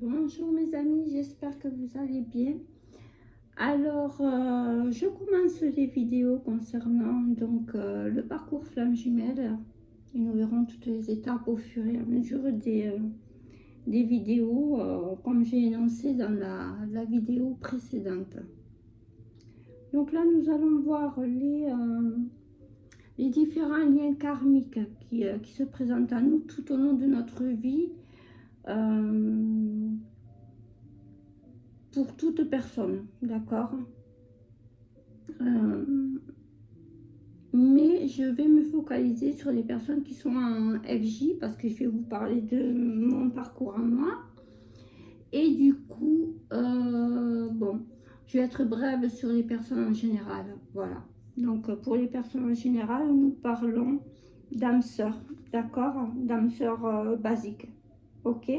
Bonjour mes amis, j'espère que vous allez bien. Alors, je commence les vidéos concernant le parcours flamme jumelle et nous verrons toutes les étapes au fur et à mesure des vidéos, comme j'ai énoncé dans la vidéo précédente. Donc là, nous allons voir les différents liens karmiques qui se présentent à nous tout au long de notre vie. Pour toute personne, d'accord. Mais je vais me focaliser sur les personnes qui sont en FJ parce que je vais vous parler de mon parcours à moi. Et du coup, bon, je vais être brève sur les personnes en général. Voilà. Donc, pour les personnes en général, nous parlons d'âme sœur, d'accord? D'âme sœur basique. Ok?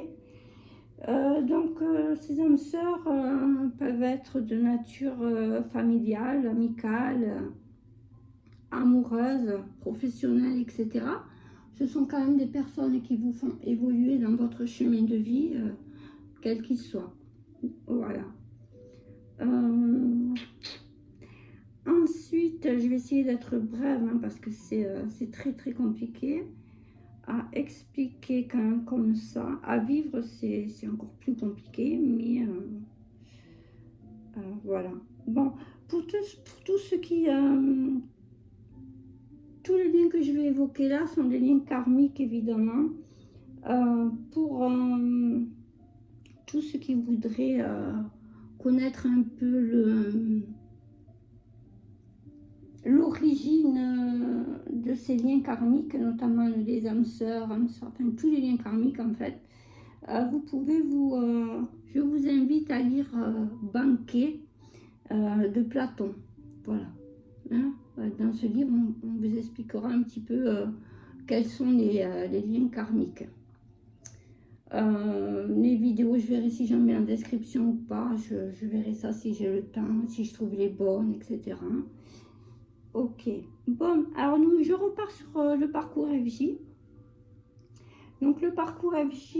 Ces âmes sœurs peuvent être de nature familiale, amicale, amoureuse, professionnelle, etc. Ce sont quand même des personnes qui vous font évoluer dans votre chemin de vie, quel qu'il soit. Voilà. Ensuite, je vais essayer d'être brève hein, parce que c'est très très compliqué à expliquer quand même comme ça. À vivre, c'est encore plus compliqué, mais voilà. Bon, pour tout ce qui... tous les liens que je vais évoquer là sont des liens karmiques, évidemment. Pour tous ceux qui voudraient connaître un peu l'origine de ces liens karmiques, notamment les âmes sœurs, enfin tous les liens karmiques en fait, vous pouvez je vous invite à lire Banquet de Platon. Voilà. Hein, dans ce livre, on vous expliquera un petit peu quels sont les liens karmiques. Les vidéos, je verrai si j'en mets en description ou pas. Je verrai ça si j'ai le temps, si je trouve les bonnes, etc. Ok. Bon, alors je repars sur le parcours FJ. Donc le parcours FJ,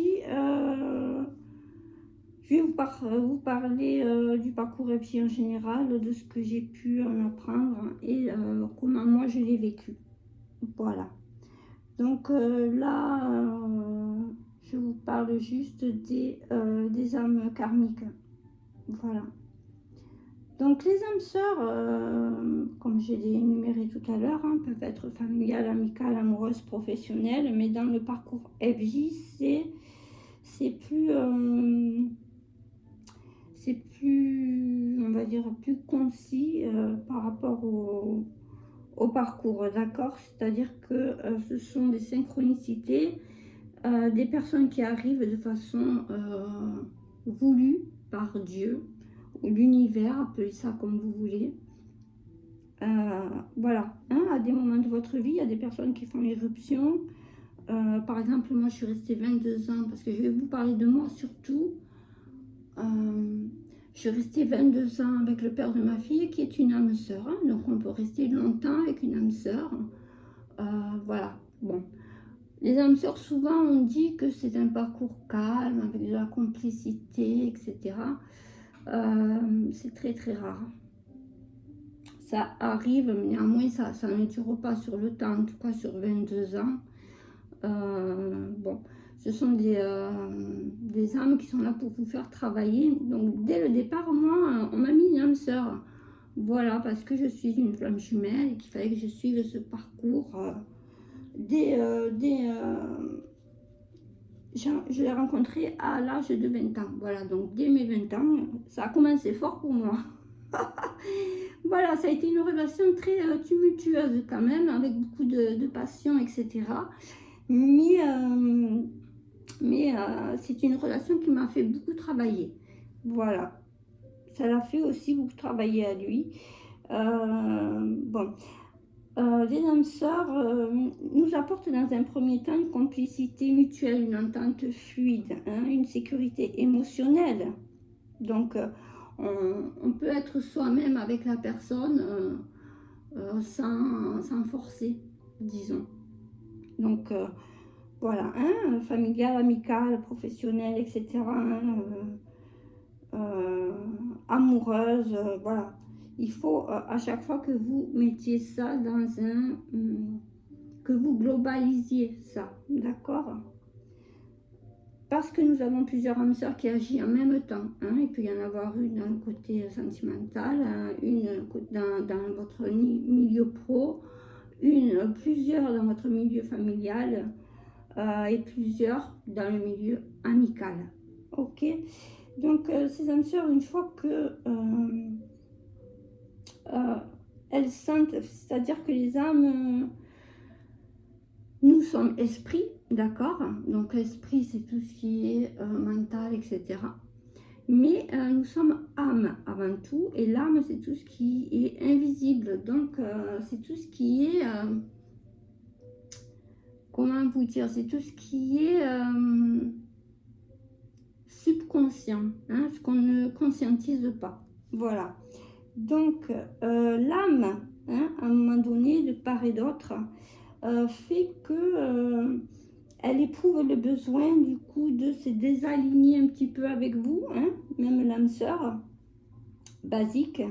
je vais vous parler du parcours FJ en général, de ce que j'ai pu en apprendre et comment moi je l'ai vécu. Voilà. Donc je vous parle juste des âmes karmiques. Voilà. Donc les âmes sœurs, comme je l'ai énuméré tout à l'heure, hein, peuvent être familiales, amicales, amoureuses, professionnelles, mais dans le parcours FJ, c'est plus, on va dire, plus concis par rapport au parcours, d'accord? C'est-à-dire que ce sont des synchronicités, des personnes qui arrivent de façon voulue par Dieu, ou l'univers, appelez ça comme vous voulez. Voilà, hein, à des moments de votre vie, il y a des personnes qui font irruption. Par exemple, moi, je suis restée 22 ans, parce que je vais vous parler de moi surtout. Je suis restée 22 ans avec le père de ma fille, qui est une âme sœur. Hein, donc, on peut rester longtemps avec une âme sœur. Voilà, bon. Les âmes sœurs, souvent, on dit que c'est un parcours calme, avec de la complicité, etc. C'est très, très rare. Ça arrive, mais néanmoins, ça ne dure pas sur le temps, en tout cas sur 22 ans. Bon, ce sont des âmes qui sont là pour vous faire travailler. Donc, dès le départ, moi, on m'a mis une âme sœur. Voilà, parce que je suis une flamme jumelle et qu'il fallait que je suive ce parcours. Je l'ai rencontré à l'âge de 20 ans. Voilà, donc dès mes 20 ans, ça a commencé fort pour moi. Voilà, ça a été une relation très tumultueuse quand même, avec beaucoup de passion, etc. Mais, c'est une relation qui m'a fait beaucoup travailler. Voilà, ça l'a fait aussi beaucoup travailler à lui. Bon, les âmes sœurs nous apportent dans un premier temps une complicité mutuelle, une entente fluide, hein, une sécurité émotionnelle. Donc, on peut être soi-même avec la personne sans forcer, disons. Donc, voilà, hein, familial, amical, professionnel, etc. Hein, amoureuse, voilà. Il faut à chaque fois que vous mettiez ça dans un... que vous globalisiez ça, d'accord? Parce que nous avons plusieurs âmes sœurs qui agissent en même temps. Hein. Il peut y en avoir une dans le côté sentimental, hein, une dans votre milieu pro, plusieurs dans votre milieu familial et plusieurs dans le milieu amical. Ok? Donc ces âmes sœurs, une fois que elles sentent, c'est-à-dire que les âmes, nous sommes esprit, d'accord? Donc l'esprit, c'est tout ce qui est mental, etc. Mais nous sommes âme avant tout, et l'âme, c'est tout ce qui est invisible. Donc c'est tout ce qui est, comment vous dire, c'est tout ce qui est subconscient, hein, ce qu'on ne conscientise pas. Voilà. Donc l'âme, hein, à un moment donné, de part et d'autre, fait que elle éprouve le besoin du coup de se désaligner un petit peu avec vous, hein, même l'âme sœur basique.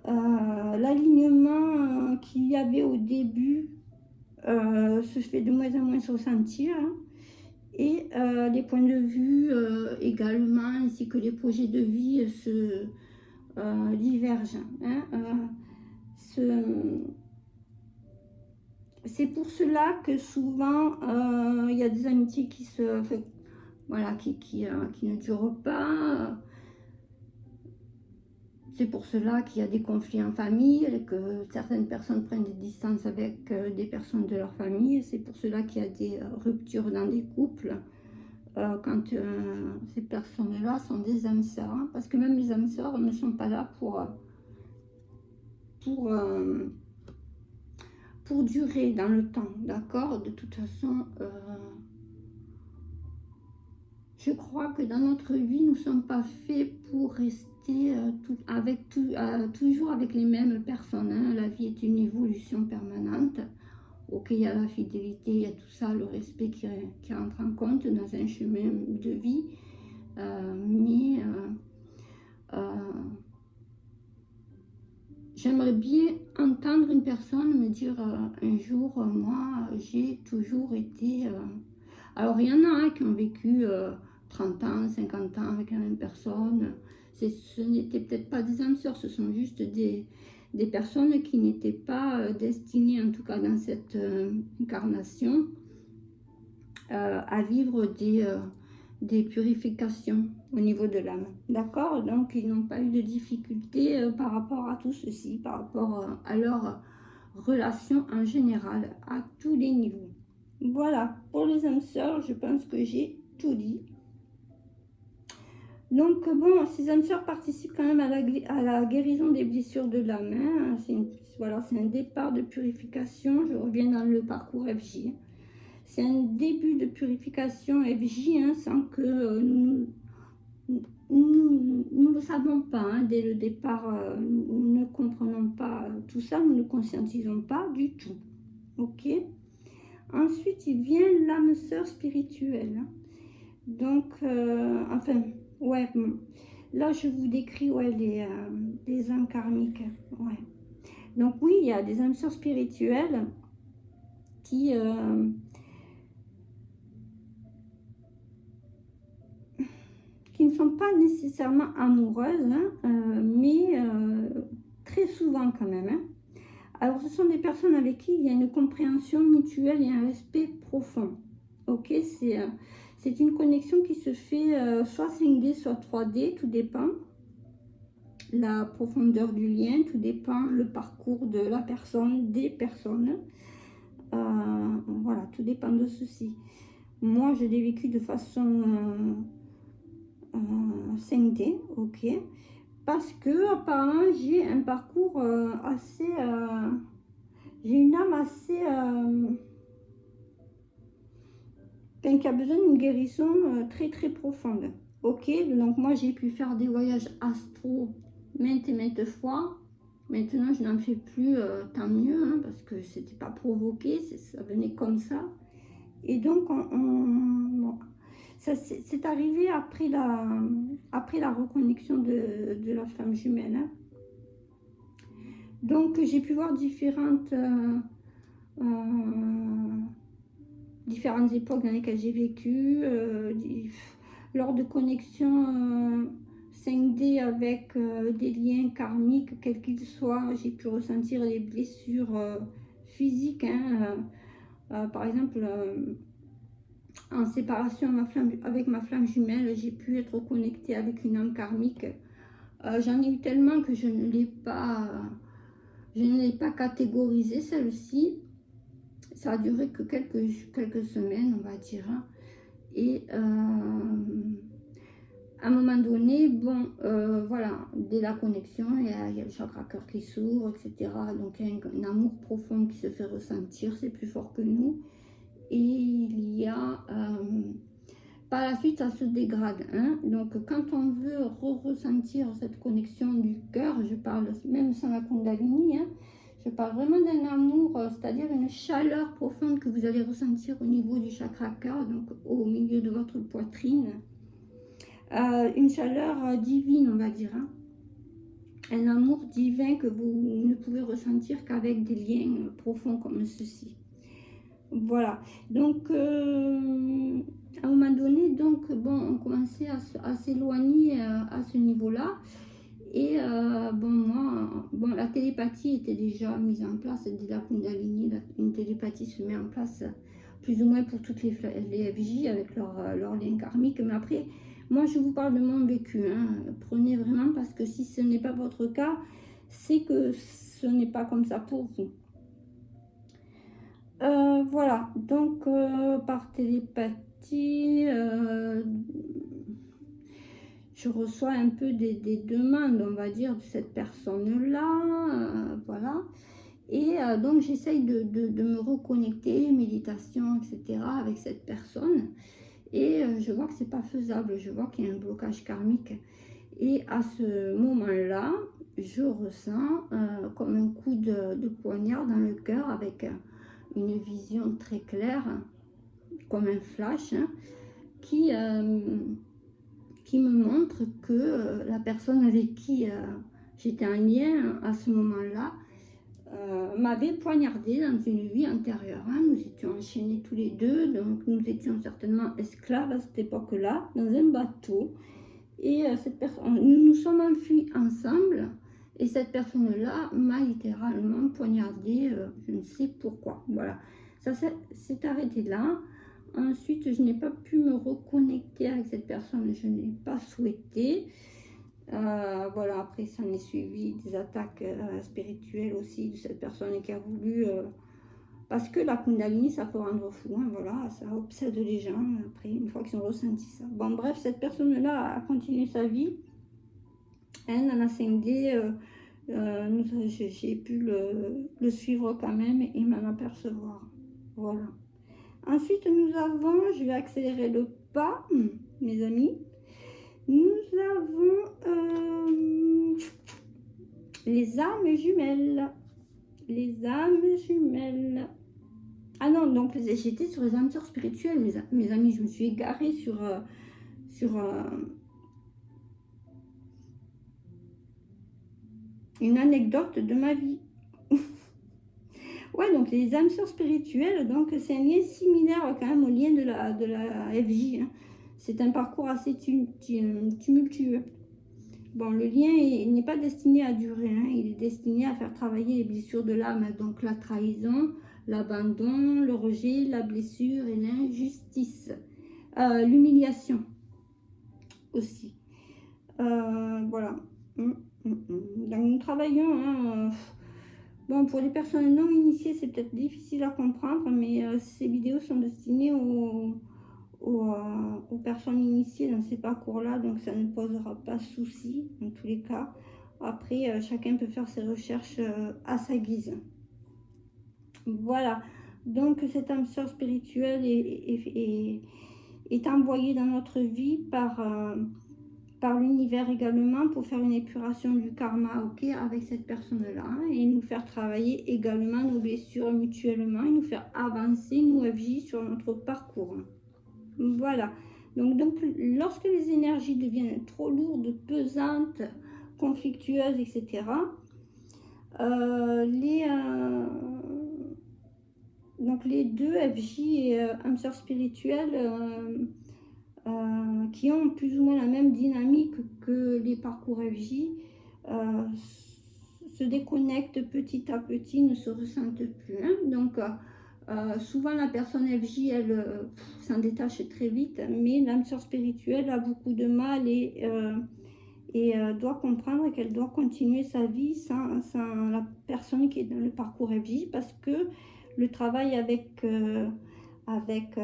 L'alignement qu'il y avait au début se fait de moins en moins ressentir, hein, et les points de vue également, ainsi que les projets de vie se divergent. Hein, c'est pour cela que souvent il y a des amitiés qui se, voilà, qui ne durent pas. C'est pour cela qu'il y a des conflits en famille, que certaines personnes prennent des distances avec des personnes de leur famille. C'est pour cela qu'il y a des ruptures dans des couples quand ces personnes-là sont des âmes sœurs. Hein, parce que même les âmes sœurs ne sont pas là pour, pour durer dans le temps, d'accord? De toute façon, je crois que dans notre vie, nous ne sommes pas faits pour rester toujours avec les mêmes personnes. Hein. La vie est une évolution permanente. Ok, il y a la fidélité, il y a tout ça, le respect qui rentre en compte dans un chemin de vie. Mais j'aimerais bien entendre une personne me dire un jour, moi, j'ai toujours été... Alors, il y en a qui ont vécu 30 ans, 50 ans avec la même personne. Ce n'étaient peut-être pas des âmes sœurs, ce sont juste des personnes qui n'étaient pas destinées, en tout cas dans cette incarnation, à vivre des purifications au niveau de l'âme. D'accord? Donc, ils n'ont pas eu de difficultés par rapport à tout ceci, par rapport à leur relation en général, à tous les niveaux. Voilà, pour les âmes sœurs, je pense que j'ai tout dit. Donc, bon, ces âmes sœurs participent quand même à la guérison des blessures de l'âme. Hein. Voilà, c'est un départ de purification. Je reviens dans le parcours FJ. C'est un début de purification FJ, hein, sans que nous ne le savons pas. Hein, dès le départ, nous ne comprenons pas tout ça, nous ne conscientisons pas du tout. Ok? Ensuite, il vient l'âme sœur spirituelle. Hein. Donc, enfin, ouais, là, je vous décris ouais, les âmes karmiques. Ouais. Donc, oui, il y a des âmes sœurs spirituelles qui ne sont pas nécessairement amoureuses, hein, mais très souvent quand même. Hein. Alors, ce sont des personnes avec qui il y a une compréhension mutuelle et un respect profond. Ok, c'est une connexion qui se fait soit 5D, soit 3D, tout dépend. La profondeur du lien, tout dépend le parcours de la personne, des personnes. Voilà, tout dépend de ceci. Moi, je l'ai vécu de façon 5D, ok. Parce que apparemment, j'ai un parcours assez... j'ai une âme assez... qui a besoin d'une guérison très très profonde. Ok, donc moi j'ai pu faire des voyages astro maintes et maintes fois. Maintenant je n'en fais plus, tant mieux, hein, parce que c'était pas provoqué, ça venait comme ça. Et donc, bon, ça c'est arrivé après la reconnexion de la flamme jumelle, hein. Donc, j'ai pu voir différentes époques dans lesquelles j'ai vécu, lors de connexions 5D avec des liens karmiques, quels qu'ils soient. J'ai pu ressentir des blessures physiques, hein, par exemple, en séparation avec ma flamme jumelle, j'ai pu être connectée avec une âme karmique. J'en ai eu tellement que je ne l'ai pas catégorisée, celle-ci. Ça a duré que quelques semaines, on va dire. Et à un moment donné, bon, voilà, dès la connexion, il y a le chakra cœur qui s'ouvre, etc. Donc il y a un amour profond qui se fait ressentir, c'est plus fort que nous. Et il y a, par la suite, ça se dégrade, hein. Donc quand on veut ressentir cette connexion du cœur, je parle même sans la Kundalini, hein, je parle vraiment d'un amour, c'est-à-dire une chaleur profonde que vous allez ressentir au niveau du chakra cœur, donc au milieu de votre poitrine. Une chaleur divine, on va dire, hein. Un amour divin que vous ne pouvez ressentir qu'avec des liens profonds comme ceci. Voilà, donc à un moment donné, donc bon, on commençait à s'éloigner à ce niveau-là. Et bon, moi, bon, la télépathie était déjà mise en place dès la Kundalini. Une télépathie se met en place plus ou moins pour toutes les FJ avec leur lien karmique. Mais après, moi, je vous parle de mon vécu, hein. Prenez vraiment, parce que si ce n'est pas votre cas, c'est que ce n'est pas comme ça pour vous. Voilà, donc par télépathie, je reçois un peu des demandes, on va dire, de cette personne-là, voilà. Et donc j'essaye de me reconnecter, méditation, etc., avec cette personne. Et je vois que c'est pas faisable, je vois qu'il y a un blocage karmique. Et à ce moment-là, je ressens comme un coup de poignard dans le cœur avec une vision très claire, comme un flash, hein, qui me montre que la personne avec qui j'étais en lien à ce moment-là m'avait poignardé dans une vie antérieure, hein. Nous étions enchaînés tous les deux, donc nous étions certainement esclaves à cette époque-là, dans un bateau. Et cette personne, nous nous sommes enfuis ensemble. Et cette personne-là m'a littéralement poignardé, je ne sais pourquoi. Voilà, ça s'est arrêté là. Ensuite, je n'ai pas pu me reconnecter avec cette personne, je n'ai pas souhaité. Voilà, après ça en est suivi des attaques spirituelles aussi de cette personne qui a voulu... parce que la Kundalini, ça peut rendre fou, hein, voilà, ça obsède les gens après, une fois qu'ils ont ressenti ça. Bon, bref, cette personne-là a continué sa vie. Hein, dans la 5D, j'ai pu le suivre quand même et m'en apercevoir. Voilà. Ensuite, nous avons, je vais accélérer le pas, mes amis. Nous avons les âmes jumelles. Les âmes jumelles. Ah non, donc j'étais sur les âmes sœurs spirituelles, mes amis. Je me suis égarée sur une anecdote de ma vie. Ouais, donc les âmes sœurs spirituelles, donc c'est un lien similaire quand même au lien de la FJ, hein. C'est un parcours assez tumultueux. Bon, le lien n'est pas destiné à durer, hein. Il est destiné à faire travailler les blessures de l'âme, donc la trahison, l'abandon, le rejet, la blessure et l'injustice. L'humiliation aussi. Voilà. Donc nous travaillons, hein, bon, pour les personnes non initiées, c'est peut-être difficile à comprendre, mais ces vidéos sont destinées aux personnes initiées dans ces parcours-là, donc ça ne posera pas souci dans tous les cas. Après, chacun peut faire ses recherches à sa guise. Voilà, donc cette âme sœur spirituelle est envoyée dans notre vie par l'univers également pour faire une épuration du karma, ok, avec cette personne-là, et nous faire travailler également nos blessures mutuellement, et nous faire avancer, nous, FJ, sur notre parcours. Voilà. Donc, lorsque les énergies deviennent trop lourdes, pesantes, conflictueuses, etc., donc les deux, FJ et âme sœur spirituelle, qui ont plus ou moins la même dynamique que les parcours FJ, se déconnectent petit à petit, ne se ressentent plus. Hein. Donc, souvent la personne FJ, elle s'en détache très vite, mais l'âme sœur spirituelle a beaucoup de mal et doit comprendre qu'elle doit continuer sa vie sans la personne qui est dans le parcours FJ, parce que le travail avec elle, en fait,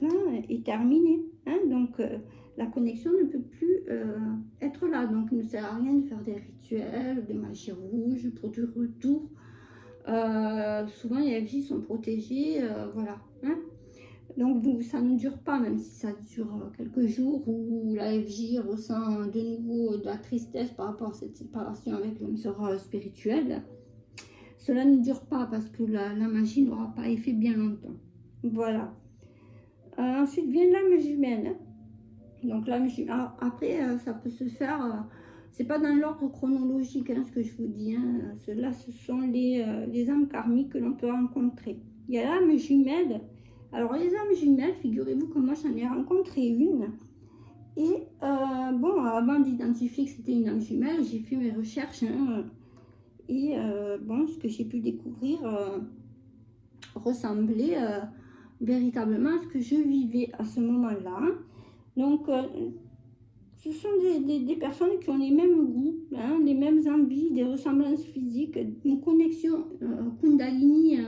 hein, est terminé. Hein, donc, la connexion ne peut plus être là. Donc, il ne sert à rien de faire des rituels, de magie rouge pour du retour. Souvent, les FJ sont protégés, voilà. Hein. Donc, ça ne dure pas, même si ça dure quelques jours, où la FJ ressent de nouveau de la tristesse par rapport à cette séparation avec l'âme sœur spirituelle. Cela ne dure pas parce que la magie n'aura pas effet bien longtemps. Voilà. Ensuite vient l'âme jumelle. Donc l'âme jumelle, après ça peut se faire, c'est pas dans l'ordre chronologique, hein, ce que je vous dis. Hein. Ceux-là, ce sont les âmes karmiques que l'on peut rencontrer. Il y a l'âme jumelle. Alors les âmes jumelles, figurez-vous que moi j'en ai rencontré une. Et bon, avant d'identifier que c'était une âme jumelle, j'ai fait mes recherches. Hein, et bon, ce que j'ai pu découvrir ressemblait véritablement à ce que je vivais à ce moment-là. Donc, ce sont des personnes qui ont les mêmes goûts, hein, les mêmes envies, des ressemblances physiques, une connexion Kundalini,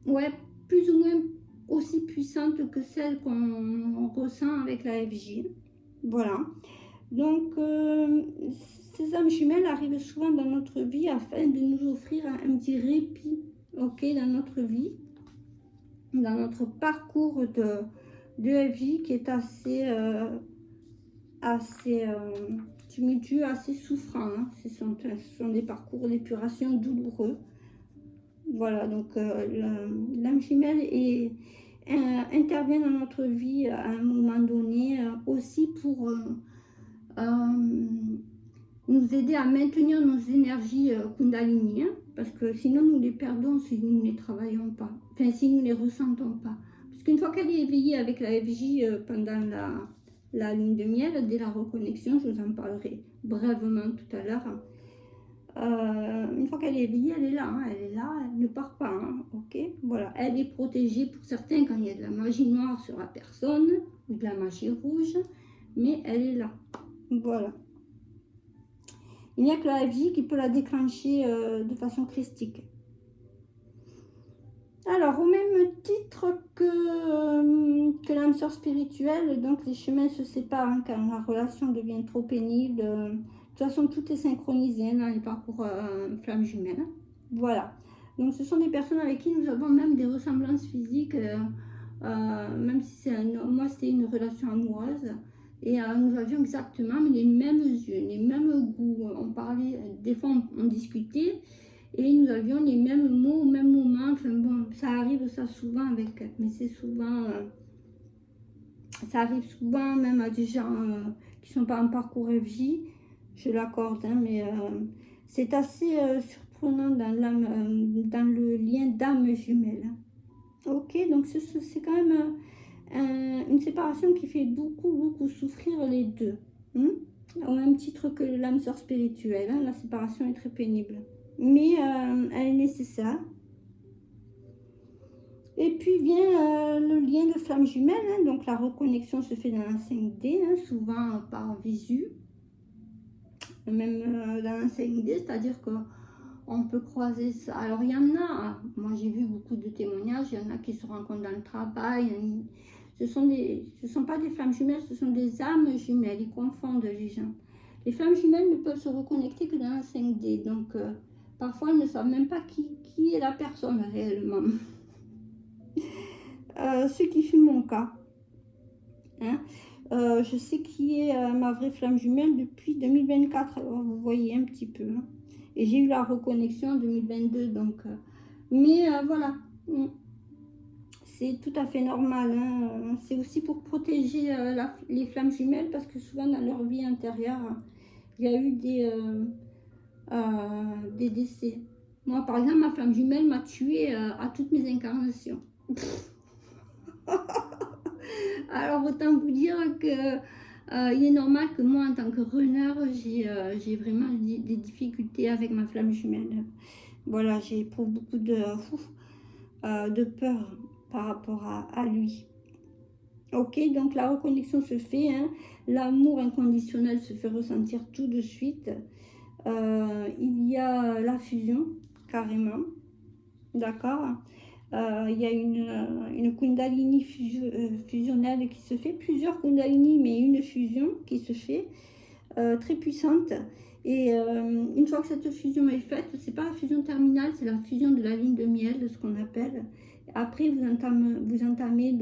ouais, plus ou moins aussi puissante que celle qu'on ressent avec la FJ. Voilà. Donc, ces âmes jumelles arrivent souvent dans notre vie afin de nous offrir un petit répit, ok, dans notre vie, dans notre parcours de FJ qui est assez tumultueux, assez souffrant. Hein. Ce sont des parcours d'épuration douloureux. Voilà, donc l'âme jumelle intervient dans notre vie à un moment donné aussi pour nous aider à maintenir nos énergies Kundalini, hein, parce que sinon nous les perdons si nous ne les travaillons pas, enfin si nous ne les ressentons pas. Parce qu'une fois qu'elle est éveillée avec la FJ pendant la lune de miel, dès la reconnexion, je vous en parlerai brièvement tout à l'heure. Une fois qu'elle est éveillée, elle est là, hein, elle ne part pas, hein, ok. Voilà, elle est protégée pour certains quand il y a de la magie noire sur la personne ou de la magie rouge, mais elle est là, voilà. Il n'y a que la FJ qui peut la déclencher de façon christique. Alors, au même titre que l'âme sœur spirituelle, donc les chemins se séparent hein, quand la relation devient trop pénible. De toute façon, tout est synchronisé hein, dans les parcours flammes jumelles. Voilà. Donc, ce sont des personnes avec qui nous avons même des ressemblances physiques, même si c'est moi, c'était une relation amoureuse. Et nous avions exactement les mêmes yeux, les mêmes goûts. On parlait, des fois on discutait et nous avions les mêmes mots au même moment. Enfin bon, ça arrive ça souvent avec, mais c'est souvent, ça arrive souvent même à des gens qui ne sont pas en parcours FJ, je l'accorde, hein, mais c'est assez surprenant dans le lien d'âme jumelle. Ok, donc c'est quand même une séparation qui fait beaucoup souffrir les deux. Au même titre que l'âme sœur spirituelle, hein, la séparation est très pénible. Mais elle est nécessaire. Et puis vient le lien de flamme jumelle, hein, donc la reconnexion se fait dans la 5D, hein, souvent par visu. Même dans la 5D, c'est-à-dire que on peut croiser ça. Alors il y en a, moi j'ai vu beaucoup de témoignages, il y en a qui se rencontrent dans le travail. Ce sont pas des flammes jumelles, ce sont des âmes jumelles, ils confondent les gens. Les flammes jumelles ne peuvent se reconnecter que dans la 5D, donc parfois elles ne savent même pas qui est la personne réellement. Ce qui fut mon cas. Hein. Je sais qui est ma vraie flamme jumelle depuis 2024. Alors, vous voyez un petit peu. Hein. Et j'ai eu la reconnexion en 2022. Donc, voilà. C'est tout à fait normal. Hein. C'est aussi pour protéger les flammes jumelles parce que souvent dans leur vie intérieure, il y a eu des décès. Moi, par exemple, ma flamme jumelle m'a tuée à toutes mes incarnations. Alors, autant vous dire que il est normal que moi, en tant que runner, j'ai vraiment des difficultés avec ma flamme jumelle. Voilà, j'éprouve beaucoup de peur par rapport à lui. Ok, donc la reconnexion se fait, hein. L'amour inconditionnel se fait ressentir tout de suite. Il y a la fusion, carrément, d'accord. Il y a une Kundalini fusionnelle qui se fait, plusieurs Kundalini, mais une fusion qui se fait, très puissante. Et une fois que cette fusion est faite, c'est pas la fusion terminale, c'est la fusion de la ligne de miel, de ce qu'on appelle. Après, vous entamez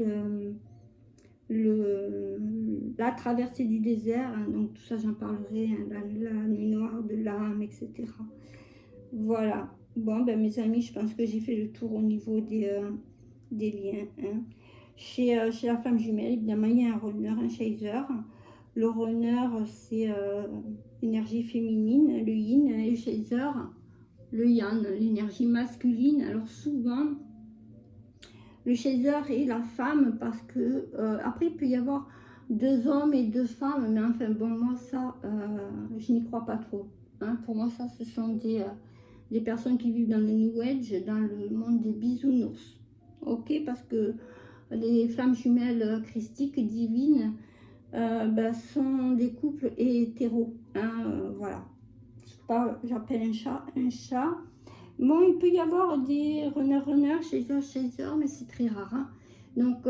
la traversée du désert, hein, donc tout ça j'en parlerai, hein, la nuit noire de l'âme, etc. Voilà. Bon, ben mes amis, je pense que j'ai fait le tour au niveau des liens. Hein. Chez la femme jumelle, évidemment, il y a un runner, un chaser. Le runner, c'est l'énergie féminine, le yin, et le chaser, le yang, l'énergie masculine. Alors souvent, le chaser est la femme parce que, après, il peut y avoir 2 hommes et 2 femmes, mais enfin, bon, moi, ça, je n'y crois pas trop. Hein. Pour moi, ça, ce sont des personnes qui vivent dans le New Age, dans le monde des bisounours. Ok, parce que les flammes jumelles christiques, divines, sont des couples hétéros. Hein, voilà. J'appelle un chat un chat. Bon, il peut y avoir des runners, chaser, mais c'est très rare. Hein. Donc,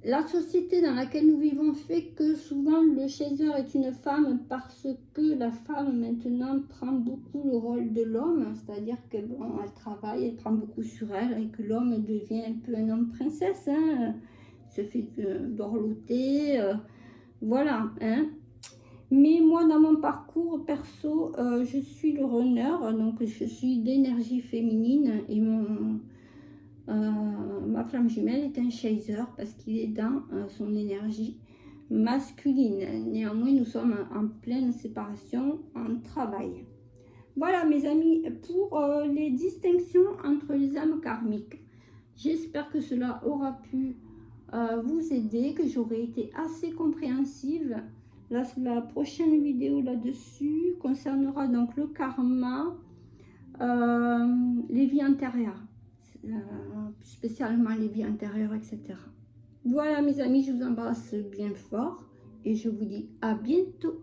la société dans laquelle nous vivons fait que souvent le chaser est une femme parce que la femme maintenant prend beaucoup le rôle de l'homme, c'est-à-dire que bon, elle travaille, elle prend beaucoup sur elle et que l'homme devient un peu un homme princesse, hein, se fait dorloter, voilà. Hein. Mais moi, dans mon parcours perso, je suis le runner, donc je suis d'énergie féminine et ma flamme jumelle est un chaser parce qu'il est dans son énergie masculine. Néanmoins, nous sommes en pleine séparation en travail. Voilà mes amis, pour les distinctions entre les âmes karmiques. J'espère que cela aura pu vous aider, que j'aurai été assez compréhensive. La prochaine vidéo là-dessus concernera donc le karma, les vies antérieures, spécialement les vies antérieures, etc. Voilà mes amis, je vous embrasse bien fort et je vous dis à bientôt.